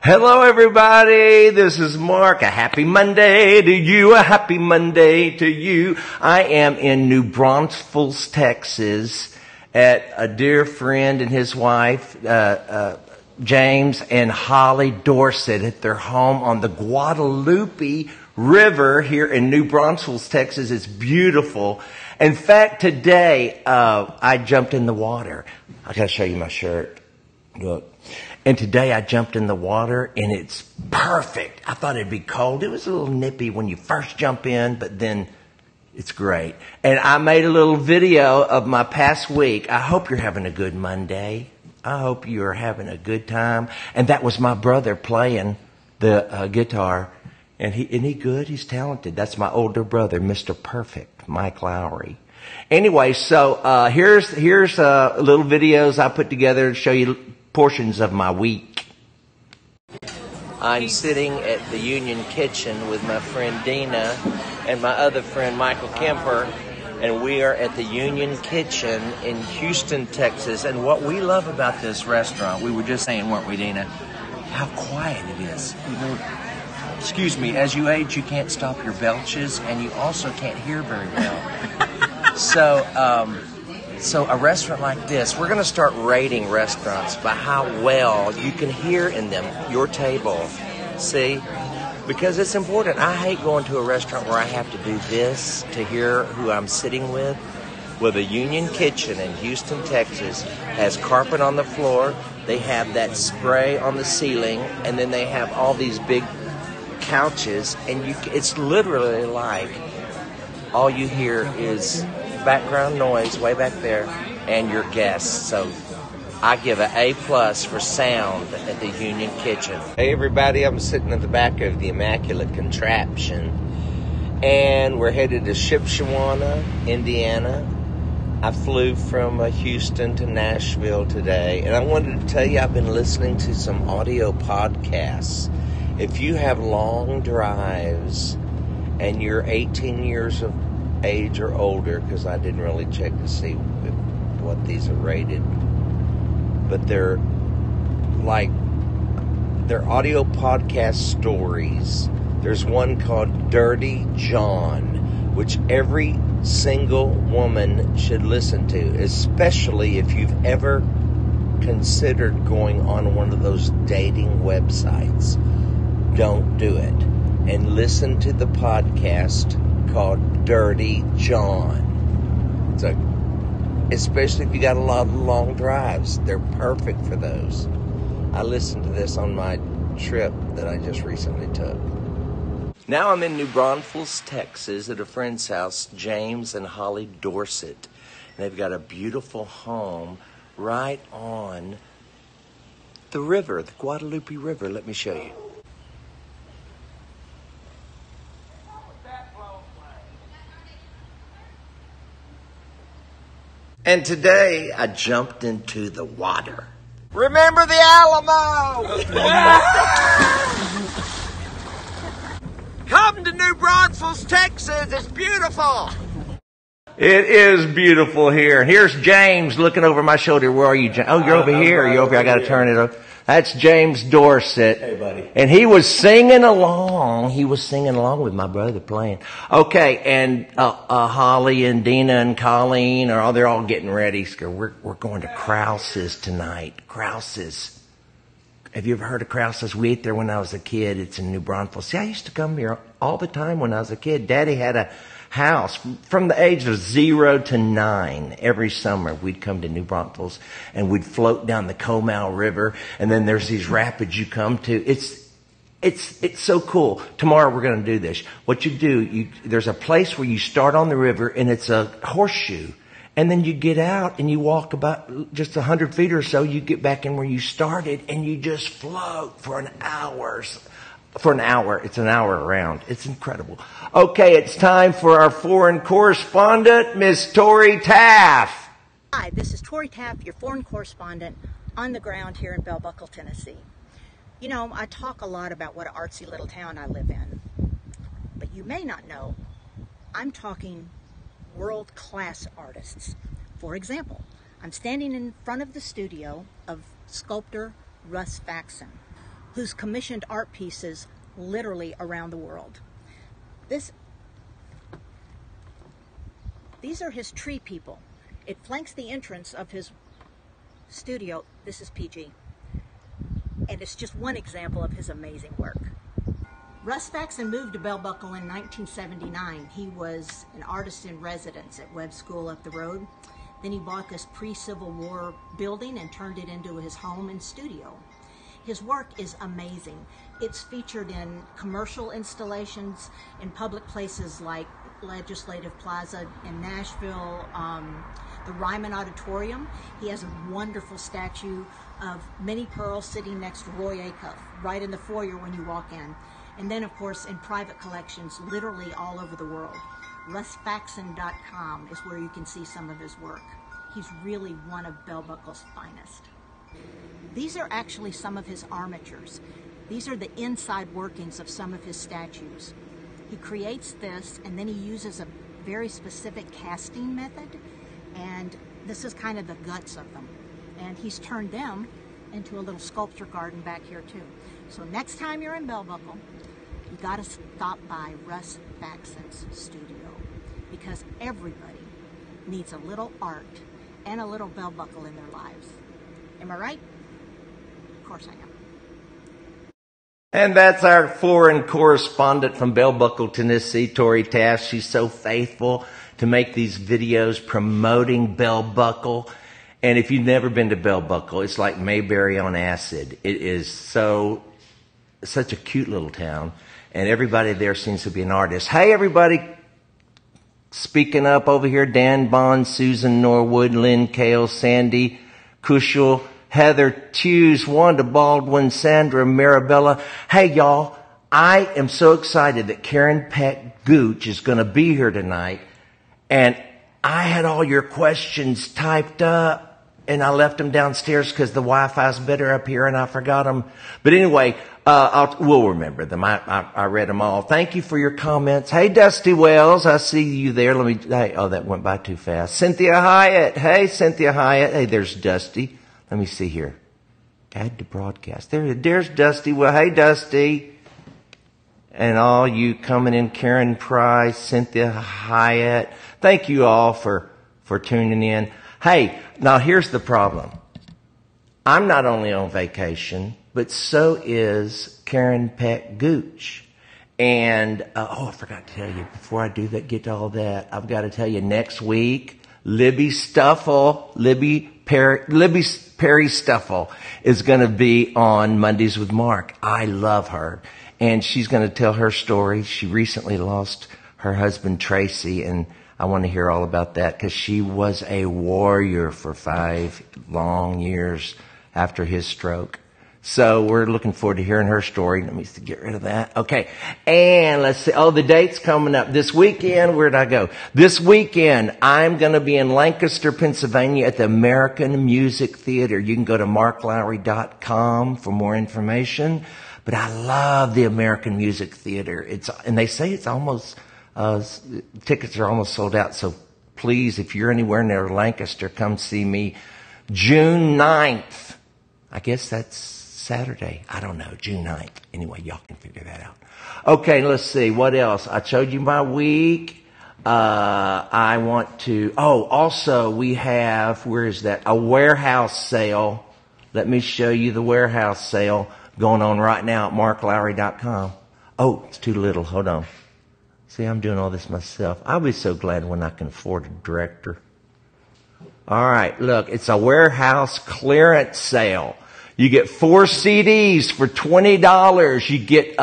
Hello, everybody. This is Mark. A happy Monday to you. A happy Monday to you. I am in New Braunfels, Texas, at a dear friend and his wife, James and Holly Dorsett, at their home on the Guadalupe River here in New Braunfels, Texas. It's beautiful. In fact, today I jumped in the water. I got to show you my shirt. Look. And today I jumped in the water and it's perfect. I thought it'd be cold. It was a little nippy when you first jump in, but then it's great. And I made a little video of my past week. I hope you're having a good Monday. I hope you're having a good time. And that was my brother playing the guitar. And isn't he good? He's talented. That's my older brother, Mr. Perfect, Mike Lowry. Anyway, so here's little videos I put together to show you portions of my week. I'm sitting at the Union Kitchen with my friend Dina and my other friend Michael Kemper, and we are at the Union Kitchen in Houston, Texas. And what we love about this restaurant, we were just saying, weren't we, Dina, how quiet it is. You know, excuse me, as you age, you can't stop your belches, and you also can't hear very well. So a restaurant like this, we're going to start rating restaurants by how well you can hear in them, your table. See? Because it's important. I hate going to a restaurant where I have to do this to hear who I'm sitting with. Well, the Union Kitchen in Houston, Texas has carpet on the floor. They have that spray on the ceiling, and then they have all these big couches, and it's literally like all you hear is background noise way back there and your guests. So I give an A+ for sound at the Union Kitchen. Hey everybody, I'm sitting at the back of the Immaculate Contraption, and we're headed to Shipshewana, Indiana. I flew from Houston to Nashville today, and I wanted to tell you I've been listening to some audio podcasts. If you have long drives and you're 18 years of age or older, because I didn't really check to see what these are rated, but they're audio podcast stories. There's one called Dirty John, which every single woman should listen to, especially if you've ever considered going on one of those dating websites. Don't do it. And listen to the podcast called Dirty John. Especially if you got a lot of long drives, they're perfect for those. I listened to this on my trip that I just recently took. Now I'm in New Braunfels, Texas, at a friend's house, James and Holly Dorsett. And they've got a beautiful home right on the river, the Guadalupe River. Let me show you. And today I jumped into the water. Remember the Alamo! Come to New Braunfels, Texas. It's beautiful. It is beautiful here. Here's James looking over my shoulder. Where are you, James? Oh, you're over here. You're over here. I got to turn it up. That's James Dorset. Hey, buddy. And he was singing along. He was singing along with my brother playing. Okay, and Holly and Dina and Colleen they're all getting ready. We're going to Krause's tonight. Krause's. Have you ever heard of Krause's? We ate there when I was a kid. It's in New Braunfels. See, I used to come here all the time when I was a kid. Daddy had a house from the age of 0 to 9. Every summer we'd come to New Braunfels and we'd float down the Comal River, and then there's these rapids you come to. It's so cool. Tomorrow we're going to do this. What you do, there's a place where you start on the river and it's a horseshoe, and then you get out and you walk about just 100 feet or so. You get back in where you started and you just float for an hour. It's an hour around. It's incredible. Okay, it's time for our foreign correspondent, Miss Tori Taff. Hi, this is Tori Taff, your foreign correspondent on the ground here in Bell Buckle, Tennessee. You know, I talk a lot about what an artsy little town I live in. But you may not know, I'm talking world-class artists. For example, I'm standing in front of the studio of sculptor Russ Faxon, who's commissioned art pieces literally around the world. These are his tree people. It flanks the entrance of his studio. This is PG. And it's just one example of his amazing work. Russ Faxon moved to Bell Buckle in 1979. He was an artist in residence at Webb School up the road. Then he bought this pre-Civil War building and turned it into his home and studio. His work is amazing. It's featured in commercial installations in public places like Legislative Plaza in Nashville, the Ryman Auditorium. He has a wonderful statue of Minnie Pearl sitting next to Roy Acuff, right in the foyer when you walk in. And then, of course, in private collections literally all over the world. RussFaxon.com is where you can see some of his work. He's really one of Bell Buckle's finest. These are actually some of his armatures. These are the inside workings of some of his statues. He creates this, and then he uses a very specific casting method, and this is kind of the guts of them. And he's turned them into a little sculpture garden back here too. So next time you're in Bell Buckle, you gotta stop by Russ Faxon's studio, because everybody needs a little art and a little Bell Buckle in their lives. Am I right? Of course I am. And that's our foreign correspondent from Bell Buckle, Tennessee, Tori Taff. She's so faithful to make these videos promoting Bell Buckle. And if you've never been to Bell Buckle, it's like Mayberry on acid. It is such a cute little town. And everybody there seems to be an artist. Hey, everybody. Speaking up over here, Dan Bond, Susan Norwood, Lynn Kale, Sandy Kushel, Heather Tews, Wanda Baldwin, Sandra Marabella. Hey, y'all, I am so excited that Karen Peck Gooch is going to be here tonight. And I had all your questions typed up, and I left them downstairs because the Wi-Fi's better up here, and I forgot them. But anyway, we'll remember them. I read them all. Thank you for your comments. Hey, Dusty Wells, I see you there. That went by too fast. Cynthia Hyatt. Hey, Cynthia Hyatt. Hey, there's Dusty. Let me see here. Add to broadcast. There's Dusty. Well, hey, Dusty. And all you coming in, Karen Price, Cynthia Hyatt. Thank you all for tuning in. Hey, now here's the problem. I'm not only on vacation, but so is Karen Peck Gooch. And, I forgot to tell you, before I do that, get to all that, I've got to tell you, next week, Libby Perry Stuffle is going to be on Mondays with Mark. I love her. And she's going to tell her story. She recently lost her husband, Tracy, and I want to hear all about that because she was a warrior for 5 long years after his stroke. So we're looking forward to hearing her story. Let me get rid of that. Okay. And let's see. Oh, the date's coming up. This weekend, where'd I go? This weekend, I'm going to be in Lancaster, Pennsylvania at the American Music Theater. You can go to marklowry.com for more information. But I love the American Music Theater. And they say it's almost, tickets are almost sold out. So please, if you're anywhere near Lancaster, come see me June 9th. I guess that's Saturday. I don't know. June 9th. Anyway, y'all can figure that out. Okay, let's see. What else? I showed you my week. I want to... Oh, also we have... Where is that? A warehouse sale. Let me show you the warehouse sale going on right now at marklowry.com. Oh, it's too little. Hold on. See, I'm doing all this myself. I'll be so glad when I can afford a director. All right, look. It's a warehouse clearance sale. You get 4 CDs for $20. You get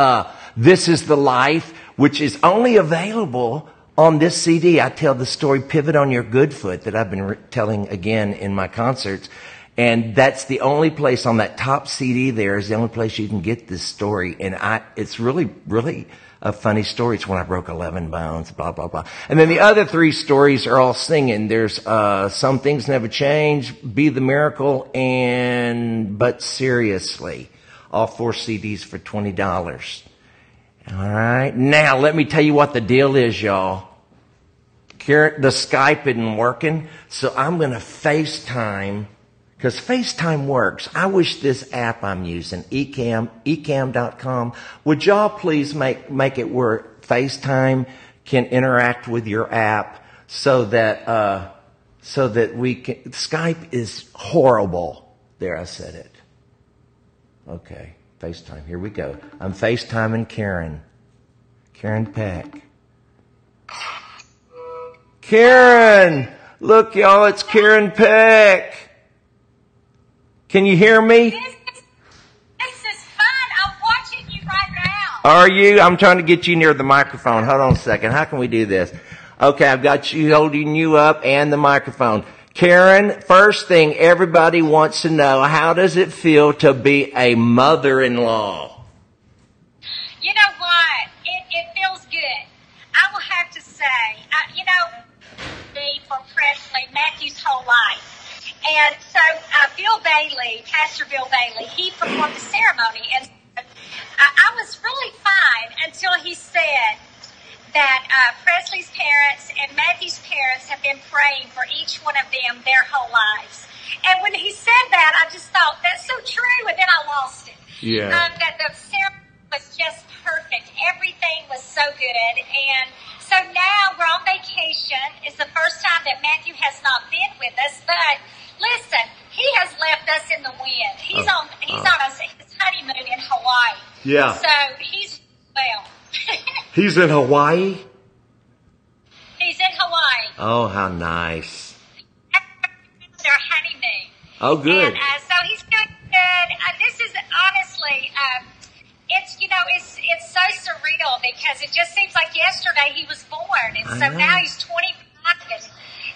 This Is the Life, which is only available on this CD. I tell the story Pivot on Your Good Foot that I've been telling again in my concerts. And that's the only place on that top CD there is the only place you can get this story. And it's really, really a funny story. It's when I broke 11 bones, blah, blah, blah. And then the other 3 stories are all singing. There's Some Things Never Change, Be the Miracle, and But Seriously. All 4 CDs for $20. All right. Now, let me tell you what the deal is, y'all. The Skype isn't working, so I'm going to FaceTime, because FaceTime works. I wish this app I'm using, eCam.com, would y'all please make it where FaceTime can interact with your app so that we can... Skype is horrible. There, I said it. Okay, FaceTime. Here we go. I'm FaceTiming Karen Peck. Karen! Look, y'all, it's Karen Peck. Can you hear me? This is fun. I'm watching you right now. Are you? I'm trying to get you near the microphone. Hold on a second. How can we do this? Okay, I've got you holding you up and the microphone. Karen, first thing everybody wants to know, how does it feel to be a mother-in-law? You know what? It feels good. I will have to say, for Presley, Matthew's whole life. And so Bill Bailey, Pastor Bill Bailey, he performed the ceremony. And I was really fine until he said that Presley's parents and Matthew's parents have been praying for each one of them their whole lives. And when he said that, I just thought, that's so true, and then I lost it. Yeah. That the ceremony was just perfect. Everything was so good. And so now we're on vacation. It's the first time that Matthew has not been with us, but listen, he has left us in the wind. He's on his honeymoon in Hawaii. Yeah. So well. He's in Hawaii? He's in Hawaii. Oh, how nice. Their honeymoon. Oh, good. And so he's doing good. This is honestly, it's so surreal because it just seems like yesterday he was born. And so now he's 25.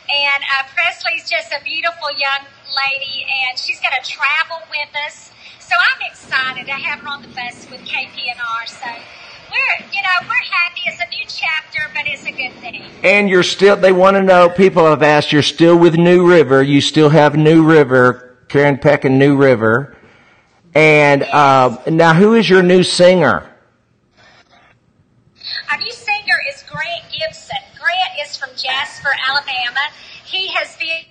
And Presley's just a beautiful young lady, and she's going to travel with us. So I'm excited to have her on the bus with KPNR. So we're happy. It's a new chapter, but it's a good thing. And they want to know, people have asked, you're still with New River. You still have New River, Karen Peck and New River. And now who is your new singer? Our new singer is Grant Gibson. Grant is from Jasper, Alabama. He has been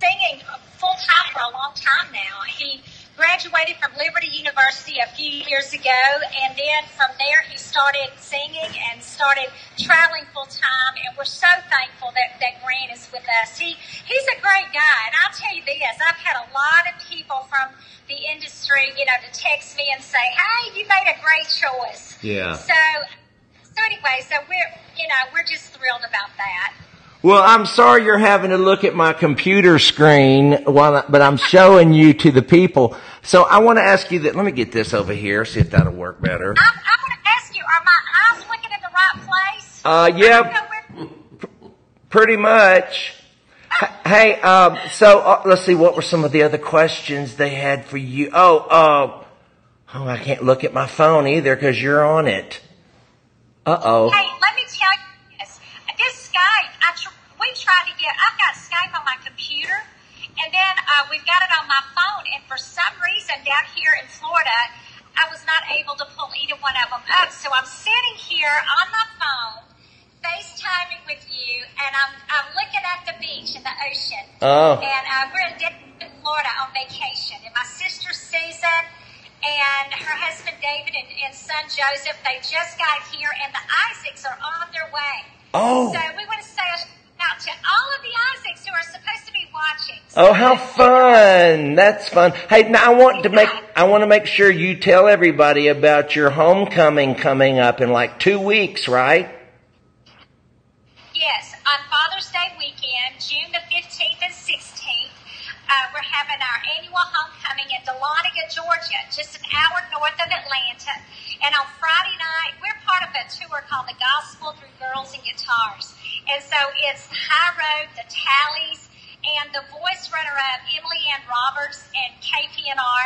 singing full-time for a long time now. He graduated from Liberty University a few years ago, and then from there he started singing and started traveling full-time, and we're so thankful that Grant is with us. He's a great guy, and I'll tell you this, I've had a lot of people from the industry, to text me and say, hey, you made a great choice. Yeah. So anyway, we're just thrilled about that. Well, I'm sorry you're having to look at my computer screen, but I'm showing you to the people. So I want to ask you that. Let me get this over here, see if that'll work better. I want to ask you, are my eyes looking in the right place? Yeah, pretty much. Hey, let's see. What were some of the other questions they had for you? I can't look at my phone either because you're on it. Uh-oh. Hey, let me tell you this. This Skype, we tried to I've got Skype on my computer, and then we've got it on my phone, and for some reason down here in Florida, I was not able to pull either one of them up. So I'm sitting here on my phone, FaceTiming with you, and I'm looking at the beach and the ocean. Oh. And we're in Florida on vacation, and my sister Susan and her husband David and son Joseph, they just got here, and the Isaacs are on their way. Oh. So we want to say a shout out to all of the Isaacs who are supposed to be watching. Oh, how fun! That's fun. Hey, now I want to make sure you tell everybody about your homecoming coming up in like 2 weeks, right? Yes, on Father's Day weekend, June the 15th and 16th, we're having our annual homecoming in Dahlonega, Georgia, just an hour north of Atlanta. And on Friday night, we're part of a tour called The Gospel Through Girls and Guitars. And so it's High Road, the Tallies, and the voice runner-up, Emily Ann Roberts and KPNR.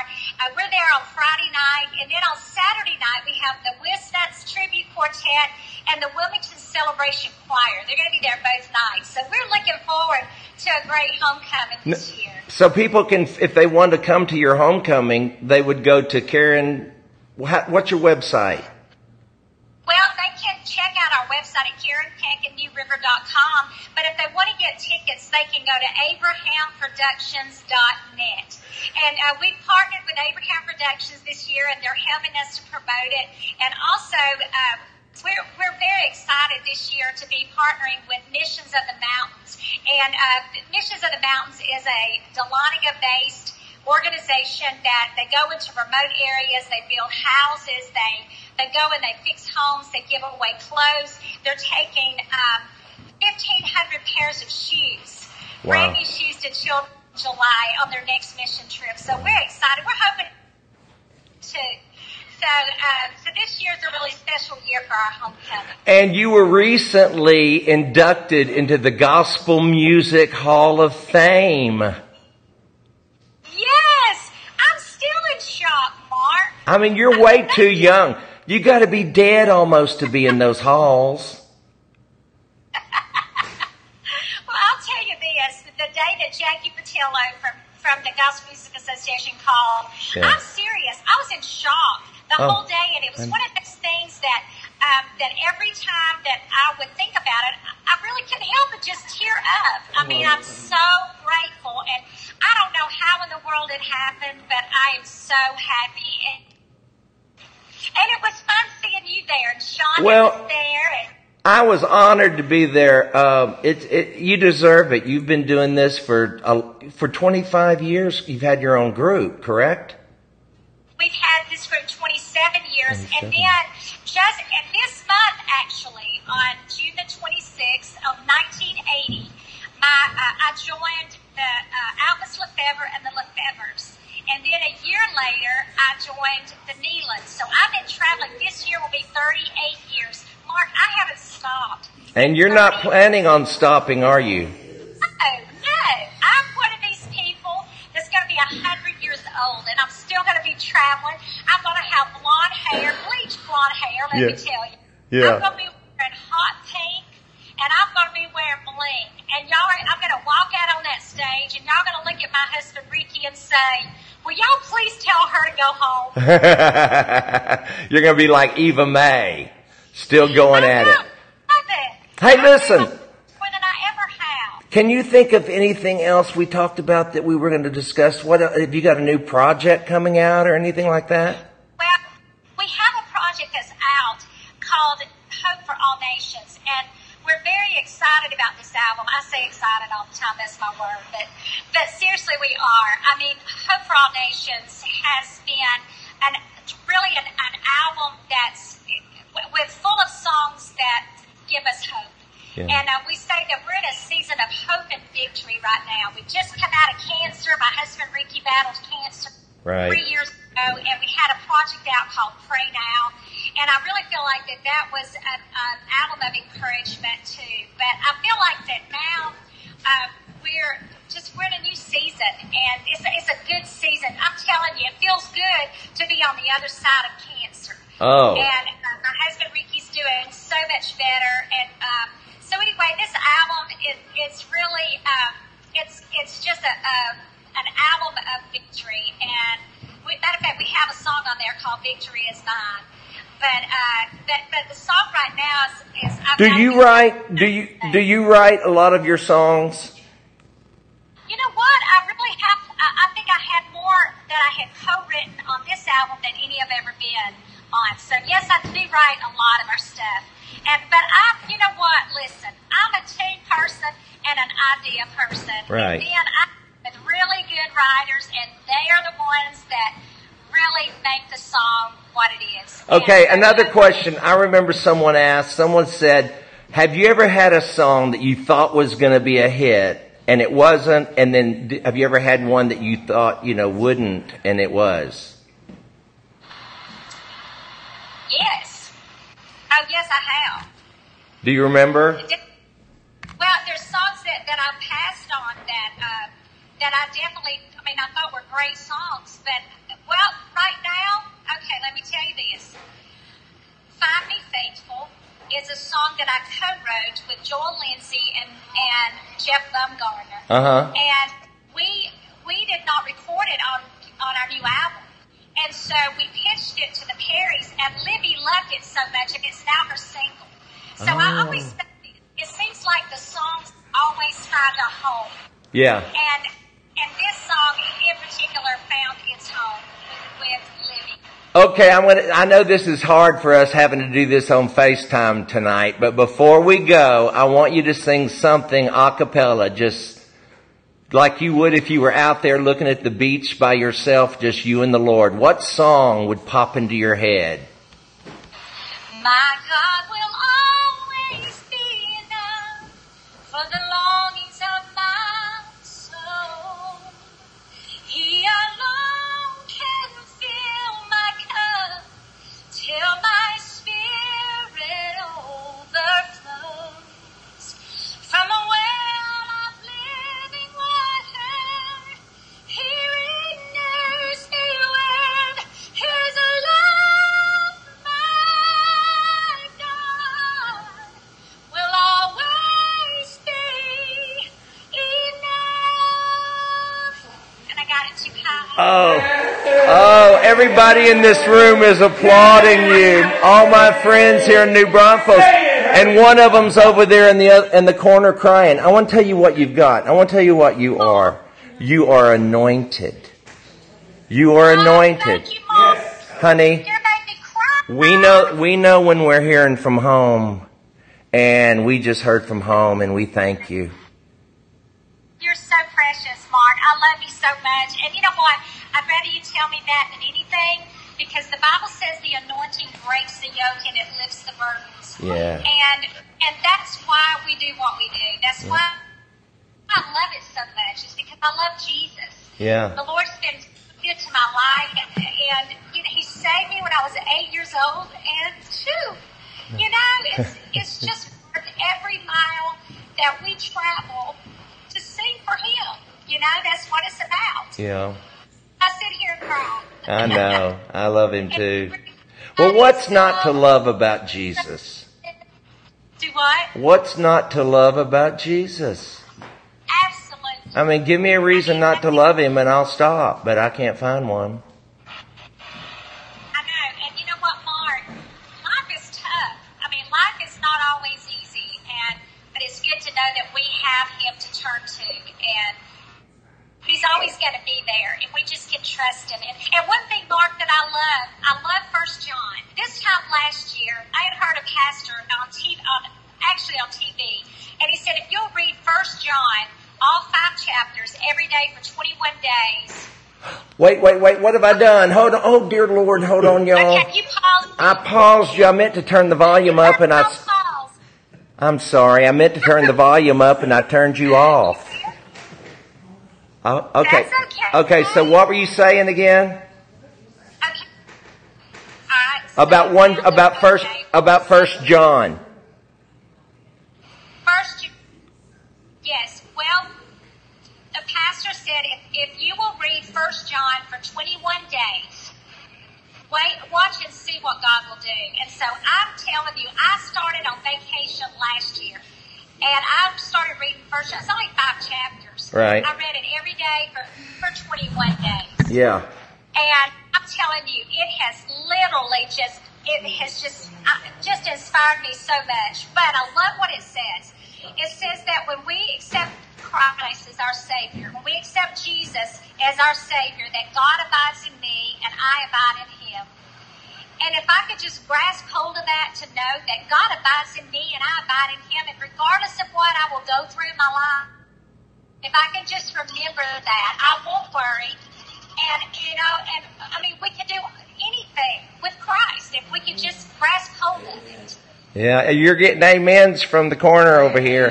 We're there on Friday night. And then on Saturday night, we have the Wisnuts Tribute Quartet and the Wilmington Celebration Choir. They're going to be there both nights. So we're looking forward to a great homecoming this year. So people can, if they want to come to your homecoming, they would go to Karen. What's your website? Well, they can check out our website at KarenPeckandNewRiver.com. But if they want to get tickets, they can go to AbrahamProductions.net. And we've partnered with Abraham Productions this year, and they're helping us to promote it. And also, we're very excited this year to be partnering with Missions of the Mountains. And Missions of the Mountains is a Dahlonega-based organization that they go into remote areas, they build houses, they go and they fix homes, they give away clothes. They're taking 1,500 pairs of shoes, brand new shoes to children in July on their next mission trip. So we're excited. We're hoping to. So this year's a really special year for our homecoming. And you were recently inducted into the Gospel Music Hall of Fame. Yes! I'm still in shock, Mark. I mean, you're way too young. You got to be dead almost to be in those halls. Well, I'll tell you this. The day that Jackie Patillo from the Gospel Music Association called, Yeah. I'm serious. I was in shock the whole day, and it was one of those things that every time that I would think about it, I really couldn't help but just tear up. I mean, I'm so grateful, and I don't know how in the world it happened, but I am so happy. And it was fun seeing you there, and Sean was there. I was honored to be there. You deserve it. You've been doing this for 25 years. You've had your own group, correct? We've had this for 27 years, and then just in this month, actually, on June the 26th of 1980, I joined the Albus Lefebvre and the Lefebvres. And then a year later, I joined the Nealons. So I've been traveling. This year will be 38 years. Mark, I haven't stopped. And you're not planning on stopping, are you? No. I'm one of these people that's going to be 100 years old, and I'm still going to be traveling. I'm going to have blonde hair, bleach blonde hair, let me tell you. Yeah. I'm going to be wearing hot pink, and I'm going to be wearing bling. And I'm going to walk out on that stage, and y'all going to look at my husband, Ricky, and say, will y'all please tell her to go home? You're going to be like Eva Mae, still going at it. Hey, listen. More than I ever have. Can you think of anything else we talked about that we were going to discuss? What have you got a new project coming out or anything like that? Well, we have a project that's out called Hope for All Nations, and we're very excited about this album. I say excited all the time, that's my word, but seriously we are. I mean, Hope for All Nations has been really an album that's full of songs that give us hope. Yeah. And we say that we're in a season of hope and victory right now. We just come out of cancer. My husband Ricky battled cancer 3 years ago, and we had a project out called Pray Now. And I really feel like that was an album of encouragement too. But I feel like that now we're in a new season, and it's a good season. I'm telling you, it feels good to be on the other side of cancer. Oh. And my husband Ricky's doing so much better. And so anyway, this album it's really it's just an album of victory. And matter of fact, we have a song on there called "Victory Is Mine." But the song right now is Do you write a lot of your songs? You know what? I really have. I think I had more that I had co-written on this album than any I've ever been on. So yes, I do write a lot of our stuff. But you know what? Listen, I'm a tune person and an idea person. Right. And then I'm with really good writers, and they are the ones that really make the song what it is. Okay, another question. I remember someone said, have you ever had a song that you thought was going to be a hit and it wasn't? And then have you ever had one that you thought, wouldn't and it was? Yes. Oh, yes, I have. Do you remember? Well, there's songs that I passed on that I definitely, I thought were great songs. But, well, right now, okay, let me tell you this. Find Me Faithful is a song that I co-wrote with Joel Lindsay and Jeff Bumgarner. Uh-huh. And we did not record it on our new album. And so we pitched it to the Perrys, and Libby loved it so much, and it's now her single. So I always think it seems like the songs always find a home. Yeah. And this song in particular found its home with Libby. Okay, I know this is hard for us having to do this on FaceTime tonight, but before we go, I want you to sing something a cappella, just like you would if you were out there looking at the beach by yourself, just you and the Lord. What song would pop into your head? My God will always be enough for the longings of my soul. He alone can fill my cup till my spirit overflows. From a well of living water, He renews me with His love. My God will always be enough. And I got it too high. Oh, everybody in this room is applauding you. All my friends here in New Braunfels. And one of them's over there in the corner crying. I want to tell you what you've got. I want to tell you what you are. You are anointed. You are anointed. Thank you, Mom. Honey, You're making me cry. we know when we're hearing from home. And we just heard from home and we thank you. You're so precious, Mark. I love you so much. And you know what? I'd rather you tell me that than anything, because the Bible says the anointing breaks the yoke and it lifts the burdens. Yeah. And that's why we do what we do. That's why I love it so much. It's because I love Jesus. Yeah. The Lord's been good to my life, and He saved me when I was 8 years old, and it's just worth every mile that we travel to sing for Him. That's what it's about. Yeah. I sit here and cry. I know. I love Him too. Well, what's not to love about Jesus? Do what? What's not to love about Jesus? Absolutely. Give me a reason not to love Him and I'll stop, but I can't find one. I know. And you know what, Mark? Life is tough. Life is not always easy, but it's good to know that we have Him to turn to, and He's always going to be there, and we just can trust Him. And one thing, Mark, that I love 1 John. This time last year, I had heard a pastor on TV, on TV, and he said, if you'll read 1 John, all 5 chapters, every day for 21 days. Wait, what have I done? Hold on. Oh, dear Lord, hold on, y'all. Okay, you paused. I paused you. I meant to turn the volume up, and I'm sorry. I meant to turn the volume up, and I turned you off. Oh, okay. That's okay. Okay, so what were you saying again? Okay. All right. About First John. Yes. Well, God will do. And so I'm telling you, I started on vacation last year. And I started reading first. It's only 5 chapters. Right. I read it every day for 21 days. Yeah. And I'm telling you, it has literally just inspired me so much. But I love what it says. It says that when we accept Christ as our Savior, when we accept Jesus as our Savior, that God abides in me and I abide in Him. And if I could just grasp hold of that to know that God abides in me and I abide in Him, and regardless of what I will go through in my life, if I can just remember that, I won't worry. And, we can do anything with Christ if we can just grasp hold of it. Yeah, you're getting amens from the corner over here.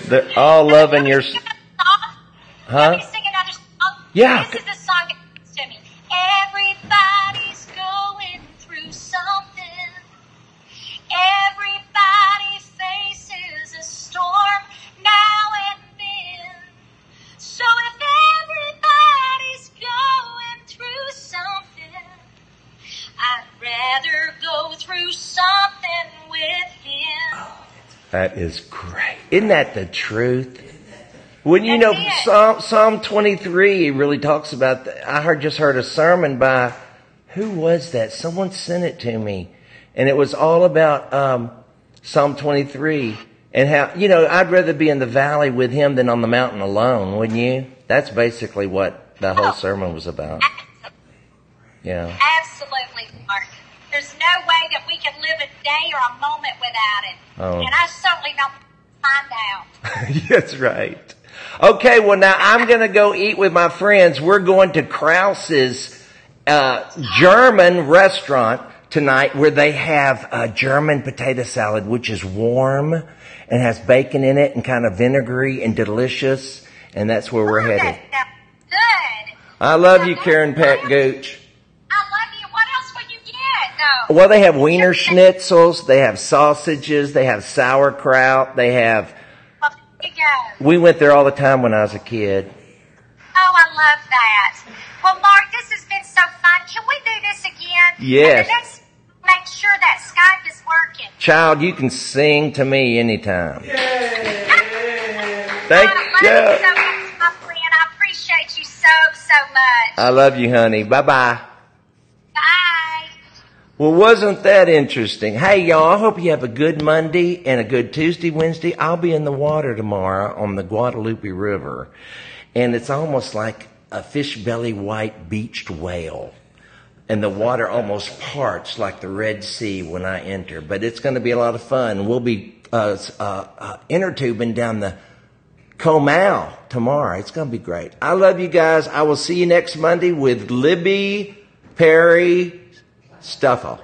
They're all loving your... Huh? Let me sing another song. Yeah. This is the song that comes to me. Everybody's going through something. Everybody faces a storm now and then. So if everybody's going through something, I'd rather go through something with Him. That is great. Isn't that the truth? When you That's know Psalm 23 really talks about I just heard a sermon by, who was that? Someone sent it to me. And it was all about Psalm 23 and how, I'd rather be in the valley with Him than on the mountain alone, wouldn't you? That's basically what the whole sermon was about. Yeah. Absolutely, Mark. There's no way that we can live a day or a moment without it. Oh. And I certainly don't find out. That's right. Okay, well now I'm going to go eat with my friends. We're going to Krause's German restaurant tonight where they have a German potato salad, which is warm and has bacon in it and kind of vinegary and delicious. And that's where we're headed. That's good. I love you, Karen Peck Gooch. I love you. What else would you get, though? Well, they have Wiener schnitzels, they have sausages, they have sauerkraut, they have... Well, there you go. We went there all the time when I was a kid. Oh, I love that. Well, Mark, this has been so fun. Can we do this again? Yes. And let's make sure that Skype is working. Child, you can sing to me anytime. Yay! Thank I you. love you so much, my friend. I appreciate you so much. I love you, honey. Bye-bye. Bye. Well, wasn't that interesting? Hey, y'all, I hope you have a good Monday and a good Tuesday, Wednesday. I'll be in the water tomorrow on the Guadalupe River. And it's almost like a fish belly white beached whale. And the water almost parts like the Red Sea when I enter. But it's going to be a lot of fun. We'll be inner tubing down the Comal tomorrow. It's going to be great. I love you guys. I will see you next Monday with Libby Perry Stuffle.